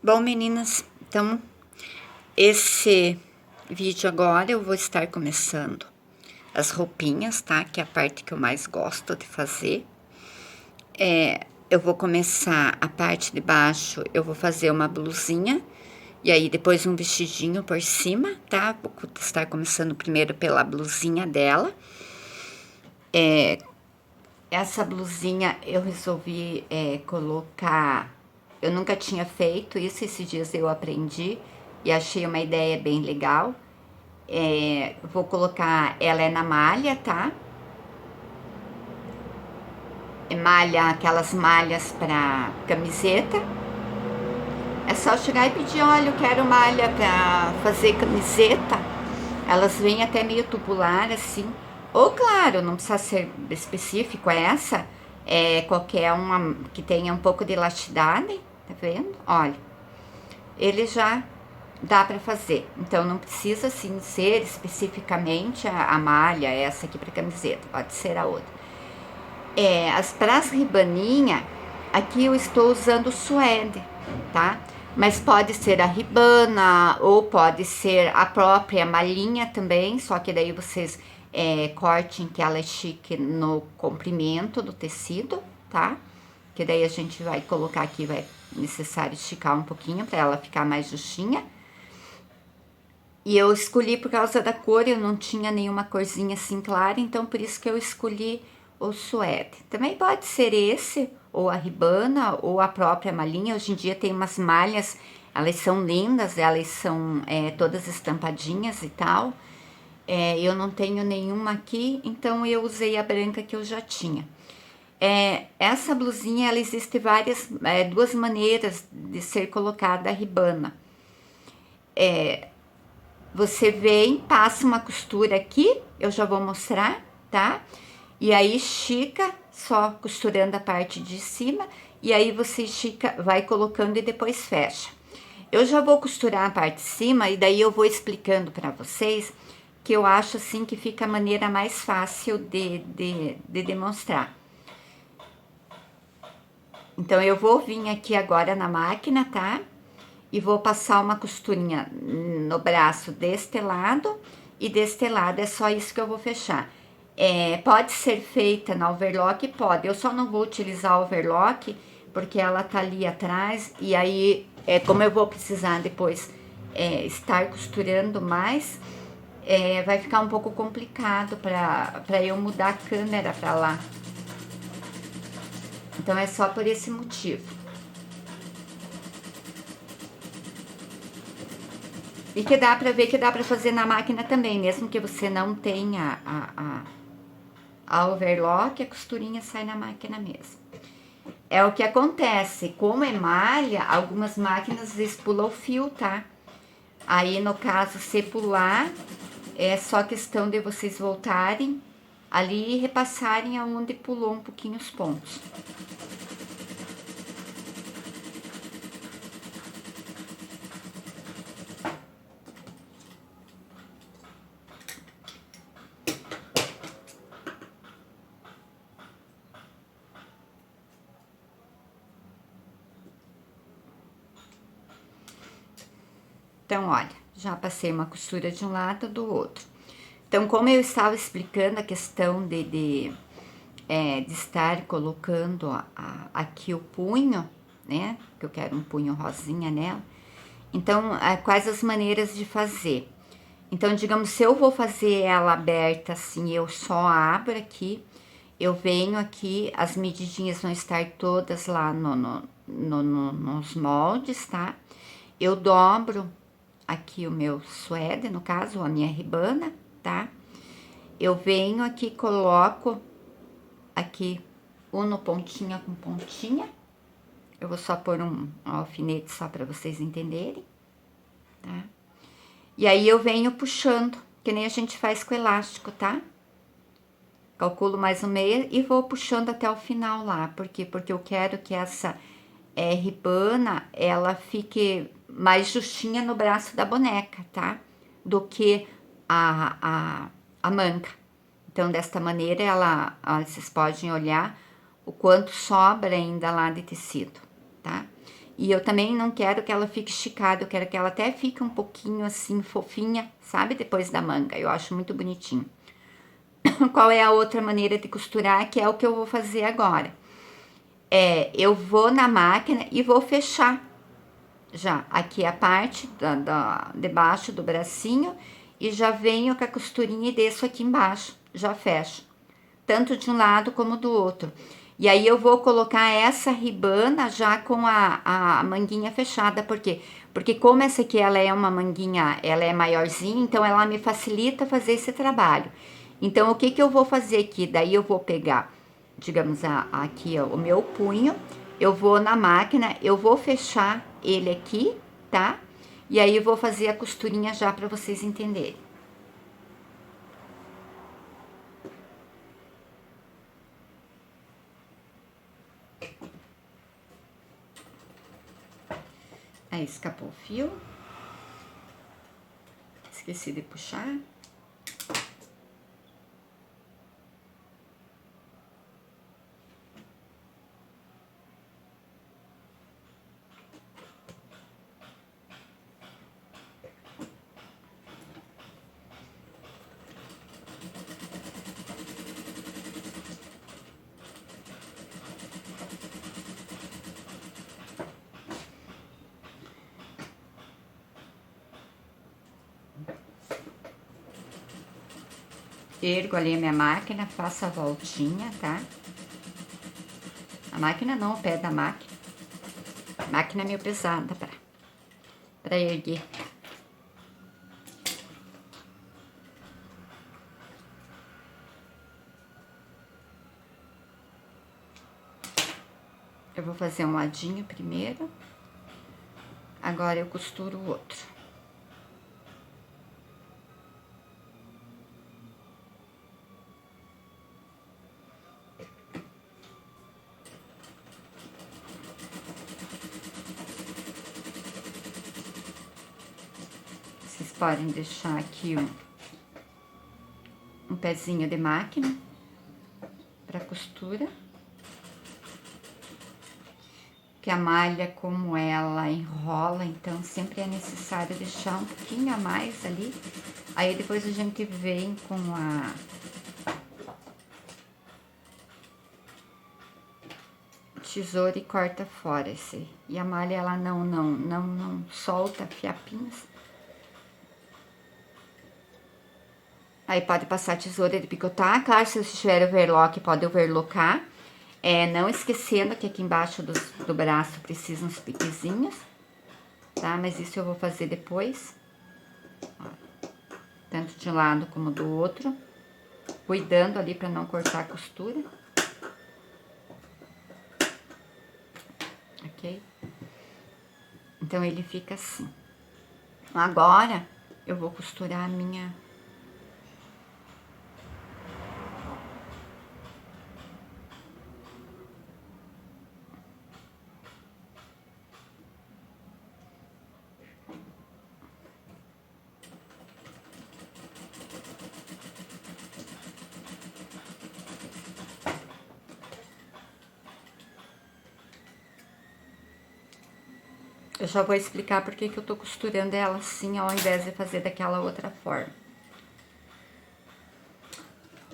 Bom, meninas, então esse vídeo agora eu vou estar começando as roupinhas, tá? Que é a parte que eu mais gosto de fazer. Eu vou começar a parte de baixo, eu vou fazer uma blusinha e aí depois um vestidinho por cima, tá? Vou estar começando primeiro pela blusinha dela. Essa blusinha eu resolvi colocar. Eu nunca tinha feito isso, esses dias eu aprendi e achei uma ideia bem legal. Vou colocar, ela é na malha, tá? Malha, aquelas malhas para camiseta. É só chegar e pedir, olha, eu quero malha para fazer camiseta. Elas vêm até meio tubular, assim. Ou, claro, não precisa ser específico essa. Qualquer uma que tenha um pouco de elasticidade, tá vendo? Olha, ele já dá para fazer. Então, não precisa, assim, ser especificamente a malha, essa aqui para camiseta. Pode ser a outra. Para as ribaninhas, aqui eu estou usando suede, tá? Mas pode ser a ribana ou pode ser a própria malhinha também, só que daí vocês cortem que ela é chique no comprimento do tecido, tá? Que daí a gente vai colocar aqui, vai necessário esticar um pouquinho para ela ficar mais justinha. E eu escolhi por causa da cor, eu não tinha nenhuma corzinha assim clara, então por isso que eu escolhi o suede. Também pode ser esse, ou a ribana, ou a própria malhinha. Hoje em dia tem umas malhas, elas são lindas, elas são todas estampadinhas e tal. Eu não tenho nenhuma aqui, então eu usei a branca que eu já tinha. Essa blusinha, ela existe duas maneiras de ser colocada a ribana. Você vem, passa uma costura aqui, eu já vou mostrar, tá? E aí estica, só costurando a parte de cima, e aí você estica, vai colocando e depois fecha. Eu já vou costurar a parte de cima e daí eu vou explicando para vocês que eu acho assim que fica a maneira mais fácil de demonstrar. Então eu vou vir aqui agora na máquina, tá? E vou passar uma costurinha no braço deste lado e deste lado, é só isso que eu vou fechar. Pode ser feita na overlock? Pode, eu só não vou utilizar a overlock porque ela tá ali atrás e aí, como eu vou precisar depois estar costurando mais, vai ficar um pouco complicado para eu mudar a câmera para lá. Então é só por esse motivo. E que dá pra ver que dá pra fazer na máquina também, mesmo que você não tenha a overlock, a costurinha sai na máquina mesmo. É o que acontece, como é malha, algumas máquinas às vezes pulam o fio, tá? Aí no caso, se pular, é só questão de vocês voltarem ali e repassarem aonde pulou um pouquinho os pontos. Então, olha, já passei uma costura de um lado do outro. Então, como eu estava explicando a questão de estar colocando aqui o punho, né? Que eu quero um punho rosinha nela. Então, quais as maneiras de fazer? Então, digamos, se eu vou fazer ela aberta assim, eu só abro aqui, eu venho aqui, as medidinhas vão estar todas lá nos moldes, tá? Eu dobro aqui o meu suede, no caso, a minha ribana, tá? Eu venho aqui, coloco aqui no pontinha com pontinha. Eu vou só pôr um alfinete só para vocês entenderem, tá? E aí eu venho puxando, que nem a gente faz com elástico, tá? Calculo mais um meio e vou puxando até o final lá. Por quê? Porque eu quero que essa ribana, ela fique mais justinha no braço da boneca, tá? Do que a manga. Então, desta maneira, vocês podem olhar o quanto sobra ainda lá de tecido, tá? E eu também não quero que ela fique esticada, eu quero que ela até fique um pouquinho assim, fofinha, sabe? Depois da manga, eu acho muito bonitinho. Qual é a outra maneira de costurar, que é o que eu vou fazer agora? Eu vou na máquina e vou fechar já aqui a parte debaixo do bracinho e já venho com a costurinha e desço aqui embaixo, já fecho, tanto de um lado como do outro. E aí eu vou colocar essa ribana já com a manguinha fechada, por quê? Porque como essa aqui ela é uma manguinha, ela é maiorzinha, então ela me facilita fazer esse trabalho. Então o que que eu vou fazer aqui? Daí eu vou pegar, digamos, aqui ó, o meu punho, eu vou na máquina, eu vou fechar ele aqui, tá? E aí eu vou fazer a costurinha já para vocês entenderem. Aí escapou o fio. Esqueci de puxar. Ergo ali a minha máquina, faço a voltinha, tá? A máquina não, o pé da máquina. A máquina é meio pesada pra erguer. Eu vou fazer um ladinho primeiro. Agora eu costuro o outro. Vocês podem deixar aqui um pezinho de máquina para costura. Que a malha, como ela enrola, então sempre é necessário deixar um pouquinho a mais ali. Aí depois a gente vem com a tesoura e corta fora esse. E a malha ela não solta fiapinhos. Aí pode passar a tesoura de picotar, claro, se você tiver overlock, pode overlocar. Não esquecendo que aqui embaixo do braço precisa uns piquezinhos, tá? Mas isso eu vou fazer depois. Ó, tanto de um lado como do outro. Cuidando ali pra não cortar a costura. Ok? Então, ele fica assim. Agora, eu vou costurar a minha... Eu já vou explicar porque que eu tô costurando ela assim, ao invés de fazer daquela outra forma.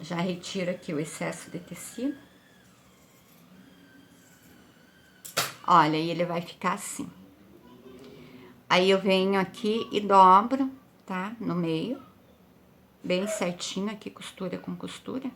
Já retiro aqui o excesso de tecido. Olha, aí ele vai ficar assim. Aí eu venho aqui e dobro, tá? No meio. Bem certinho aqui, costura com costura.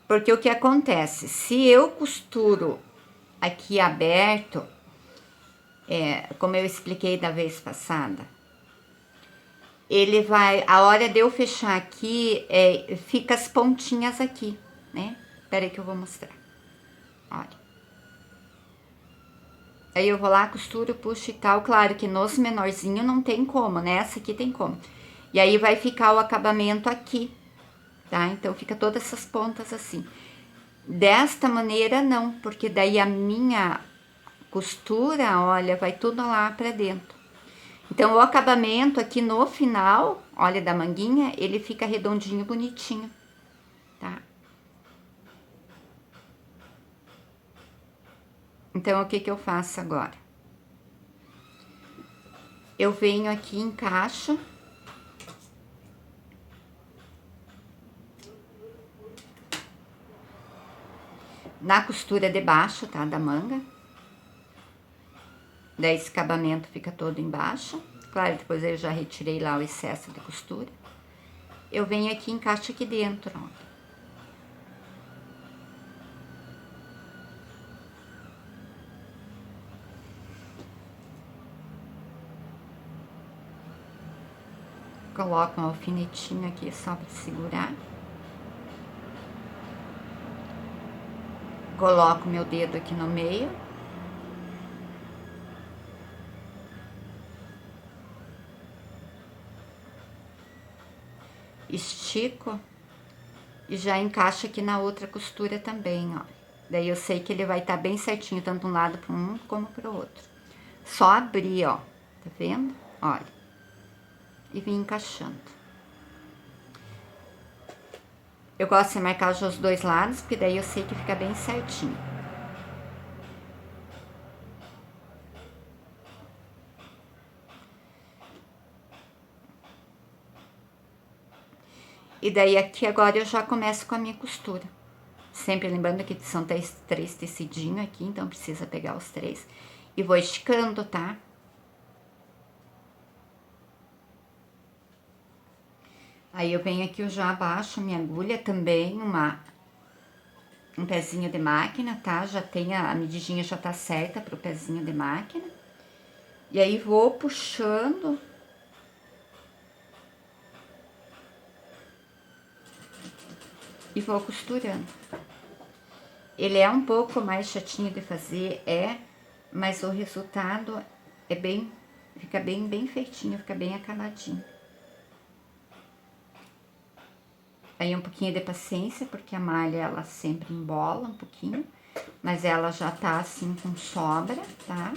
Porque o que acontece? Se eu costuro aqui aberto, como eu expliquei da vez passada, ele vai, a hora de eu fechar aqui, fica as pontinhas aqui, né? Espera aí que eu vou mostrar. Olha. Aí eu vou lá, costuro, puxo e tal. Claro que nos menorzinhos não tem como, né? Essa aqui tem como. E aí vai ficar o acabamento aqui, tá? Então fica todas essas pontas assim. Desta maneira não, porque daí a minha costura, olha, vai tudo lá pra dentro. Então o acabamento aqui no final, olha, da manguinha, ele fica redondinho, bonitinho, tá? Então o que que eu faço agora? Eu venho aqui e encaixo na costura de baixo, tá, da manga. Daí esse acabamento fica todo embaixo. Claro, depois eu já retirei lá o excesso de costura. Eu venho aqui e encaixo aqui dentro, ó. Coloco um alfinetinho aqui só para segurar. Coloco meu dedo aqui no meio. Estico e já encaixo aqui na outra costura também, ó. Daí eu sei que ele vai estar bem certinho, tanto um lado para um como para o outro. Só abrir, ó, tá vendo? Olha. E vim encaixando. Eu gosto de marcar os dois lados, porque daí eu sei que fica bem certinho. E daí aqui agora eu já começo com a minha costura. Sempre lembrando que são três tecidinhos aqui, então precisa pegar os três. E vou esticando, tá? Aí eu venho aqui, eu já abaixo minha agulha também, um pezinho de máquina, tá? Já tem a medidinha, já tá certa pro pezinho de máquina. E aí vou puxando. E vou costurando. Ele é um pouco mais chatinho de fazer, mas o resultado é fica bem feitinho, fica bem acabadinho. Aí um pouquinho de paciência, porque a malha ela sempre embola um pouquinho, mas ela já tá assim com sobra, tá?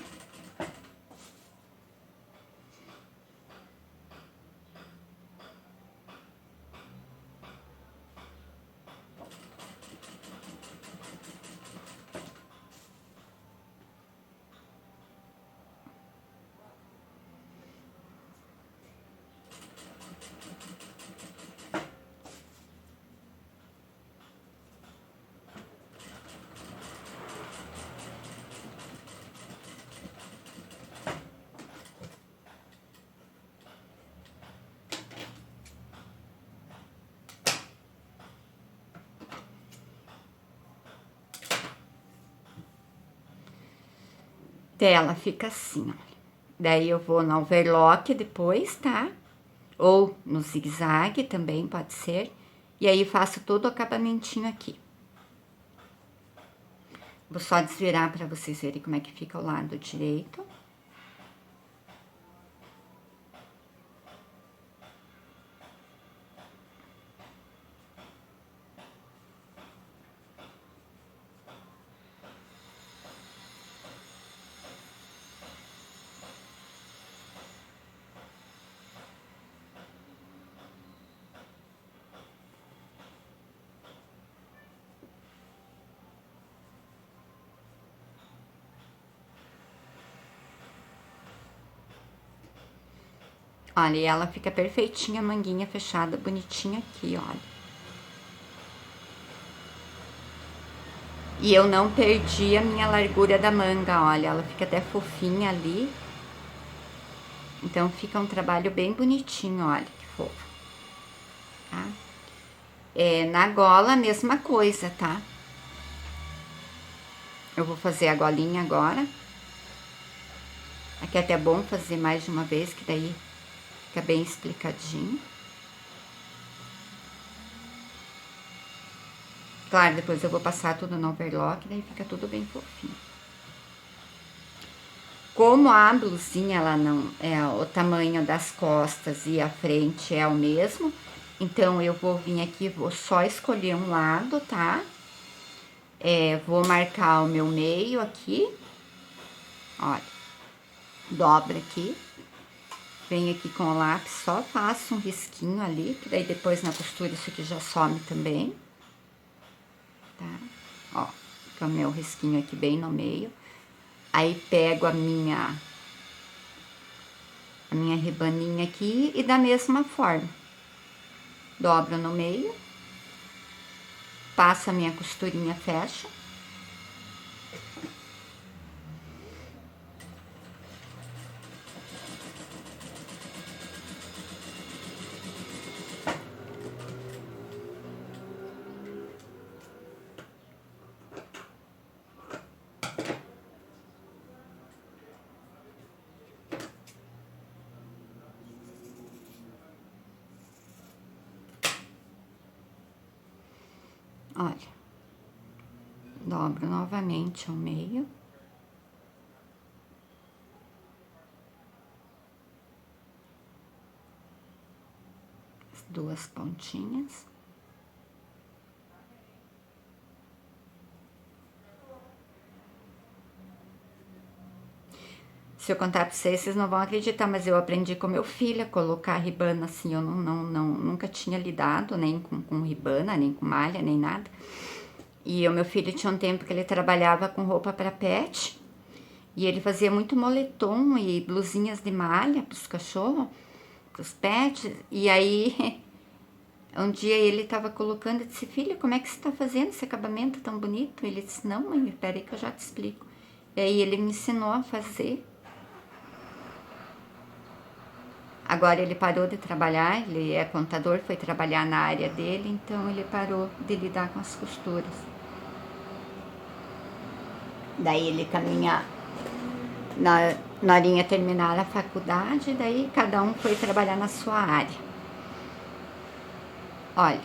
Ela fica assim, ó. Daí eu vou no overlock depois, tá? Ou no zigue-zague também pode ser. E aí faço todo o acabamentinho aqui. Vou só desvirar pra vocês verem como é que fica o lado direito. Olha, e ela fica perfeitinha, a manguinha fechada, bonitinha aqui, olha. E eu não perdi a minha largura da manga, olha, ela fica até fofinha ali. Então fica um trabalho bem bonitinho, olha, que fofo. Tá? Na gola, a mesma coisa, tá? Eu vou fazer a golinha agora. Aqui é até bom fazer mais de uma vez, que daí fica bem explicadinho. Claro, depois eu vou passar tudo no overlock, daí fica tudo bem fofinho. Como a blusinha, ela não é o tamanho das costas e a frente é o mesmo, então eu vou vir aqui, vou só escolher um lado, tá? Vou marcar o meu meio aqui, olha, dobra aqui, venho aqui com o lápis, só faço um risquinho ali, que daí depois na costura isso aqui já some também, tá? Ó, fica o meu risquinho aqui bem no meio. Aí pego a minha a minha ribaninha aqui e da mesma forma. Dobro no meio, passo a minha costurinha, fecho. Olha, dobro novamente ao meio. As duas pontinhas. Se eu contar pra vocês não vão acreditar, mas eu aprendi com meu filho a colocar ribana assim. Eu nunca tinha lidado nem com ribana, nem com malha, nem nada. E o meu filho tinha um tempo que ele trabalhava com roupa para pet. E ele fazia muito moletom e blusinhas de malha pros cachorros, pros pets. E aí, um dia ele tava colocando, eu disse, filho, como é que você tá fazendo esse acabamento tão bonito? Ele disse, não, mãe, peraí que eu já te explico. E aí ele me ensinou a fazer. Agora ele parou de trabalhar, ele é contador, foi trabalhar na área dele, então ele parou de lidar com as costuras. Daí ele caminha na horinha terminar a faculdade, daí cada um foi trabalhar na sua área. Olha.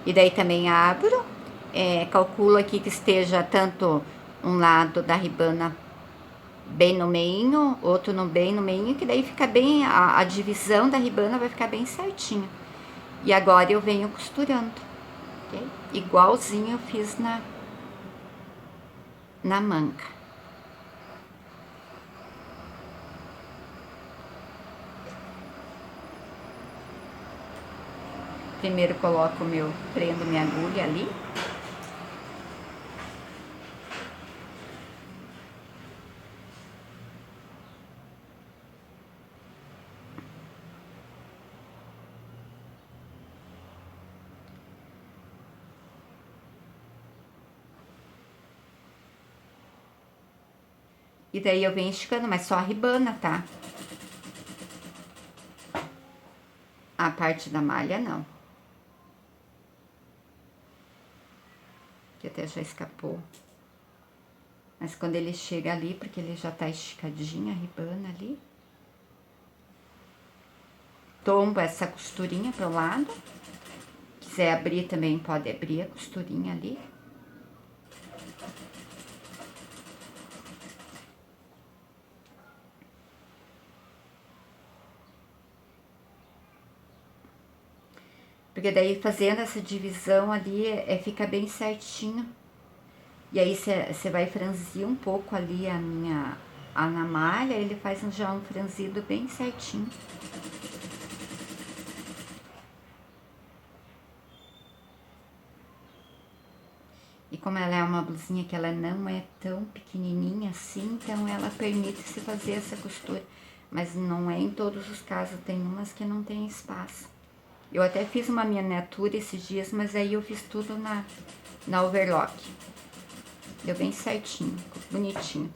E daí também abro, calculo aqui que esteja tanto um lado da ribana bem no meinho, outro bem no meinho, que daí fica bem, a divisão da ribana vai ficar bem certinha. E agora eu venho costurando, ok? Igualzinho eu fiz na manga. Primeiro coloco prendo minha agulha ali. E daí eu venho esticando, mas só a ribana, tá? A parte da malha, não. Que até já escapou. Mas quando ele chega ali, porque ele já tá esticadinho, a ribana ali. Tombo essa costurinha pro lado. Quiser abrir também, pode abrir a costurinha ali. Porque daí fazendo essa divisão ali, fica bem certinho. E aí você vai franzir um pouco ali na malha, ele faz já um franzido bem certinho. E como ela é uma blusinha que ela não é tão pequenininha assim, então ela permite se fazer essa costura. Mas não é em todos os casos, tem umas que não tem espaço. Eu até fiz uma miniatura esses dias, mas aí eu fiz tudo na overlock. Deu bem certinho, bonitinho.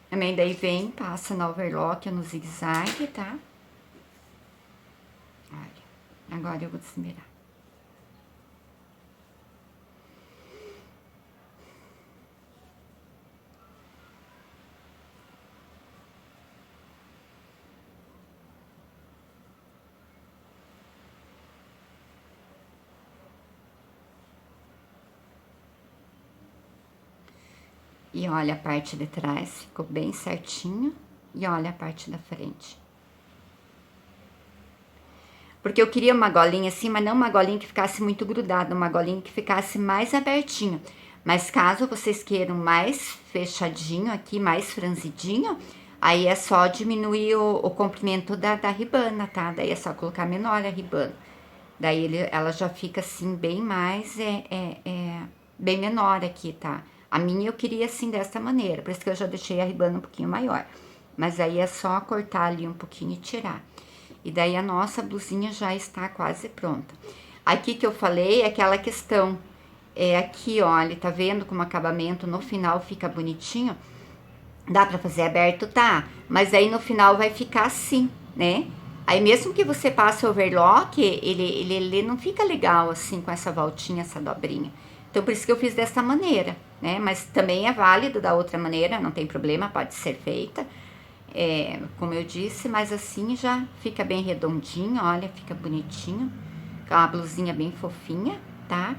Também daí vem, passa na overlock ou no zigue-zague, tá? Olha, agora eu vou desmirar. E olha a parte de trás, ficou bem certinho. E olha a parte da frente. Porque eu queria uma golinha assim, mas não uma golinha que ficasse muito grudada, uma golinha que ficasse mais abertinha. Mas caso vocês queiram mais fechadinho aqui, mais franzidinho, aí é só diminuir o comprimento da ribana, tá? Daí é só colocar menor a ribana. Daí ela já fica assim, bem mais, bem menor aqui, tá? A minha eu queria assim, dessa maneira, por isso que eu já deixei a ribana um pouquinho maior. Mas aí é só cortar ali um pouquinho e tirar. E daí a nossa blusinha já está quase pronta. Aqui que eu falei é aquela questão, aqui, olha, tá vendo como o acabamento no final fica bonitinho? Dá pra fazer aberto? Tá, mas aí no final vai ficar assim, né? Aí mesmo que você passe o overlock, ele não fica legal assim com essa voltinha, essa dobrinha. Então por isso que eu fiz dessa maneira, né? Mas também é válido da outra maneira, não tem problema, pode ser feita. Como eu disse, mas assim já fica bem redondinho, olha, fica bonitinho. Com uma blusinha bem fofinha, tá?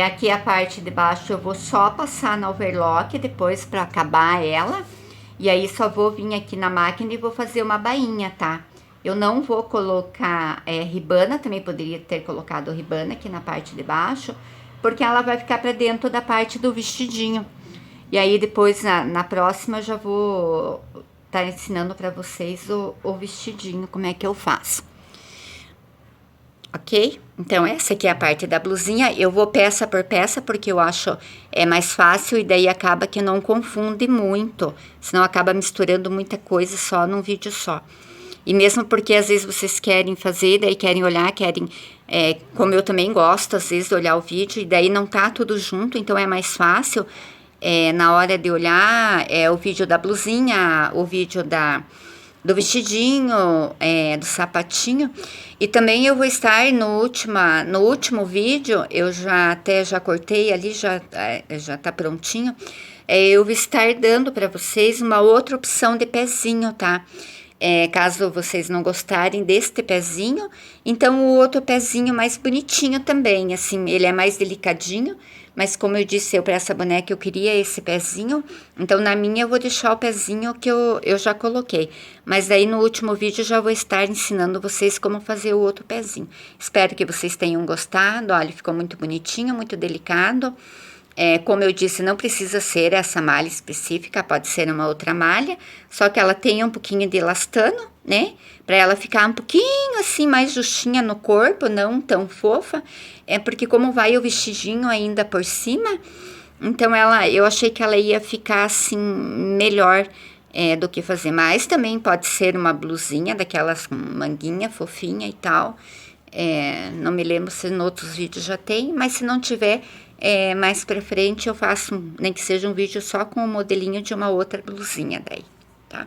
Aqui a parte de baixo eu vou só passar na overlock depois pra acabar ela. E aí só vou vir aqui na máquina e vou fazer uma bainha, tá? Eu não vou colocar ribana, também poderia ter colocado ribana aqui na parte de baixo, porque ela vai ficar pra dentro da parte do vestidinho. E aí depois na próxima eu já vou tá ensinando pra vocês o vestidinho, como é que eu faço. Ok? Então, essa aqui é a parte da blusinha. Eu vou peça por peça, porque eu acho mais fácil e daí acaba que não confunde muito. Senão acaba misturando muita coisa só num vídeo só. E mesmo porque às vezes vocês querem fazer, daí querem olhar, como eu também gosto, às vezes, de olhar o vídeo, e daí não tá tudo junto, então é mais fácil, na hora de olhar, o vídeo da blusinha, o vídeo do vestidinho, do sapatinho. E também eu vou estar no último vídeo, eu já cortei ali, já tá prontinho. Eu vou estar dando para vocês uma outra opção de pezinho, tá? Caso vocês não gostarem deste pezinho, então o outro pezinho mais bonitinho também, assim, ele é mais delicadinho, mas como eu disse, para essa boneca eu queria esse pezinho, então na minha eu vou deixar o pezinho que eu já coloquei, mas daí no último vídeo eu já vou estar ensinando vocês como fazer o outro pezinho. Espero que vocês tenham gostado, olha, ficou muito bonitinho, muito delicado. Como eu disse, não precisa ser essa malha específica, pode ser uma outra malha, só que ela tenha um pouquinho de elastano, né? Para ela ficar um pouquinho assim, mais justinha no corpo, não tão fofa. Porque como vai o vestidinho ainda por cima, então eu achei que ela ia ficar assim, melhor do que fazer mais. Também pode ser uma blusinha daquelas com manguinha fofinha e tal. Não me lembro se em outros vídeos já tem, mas se não tiver, mais pra frente eu faço, nem que seja um vídeo só com o modelinho de uma outra blusinha daí, tá?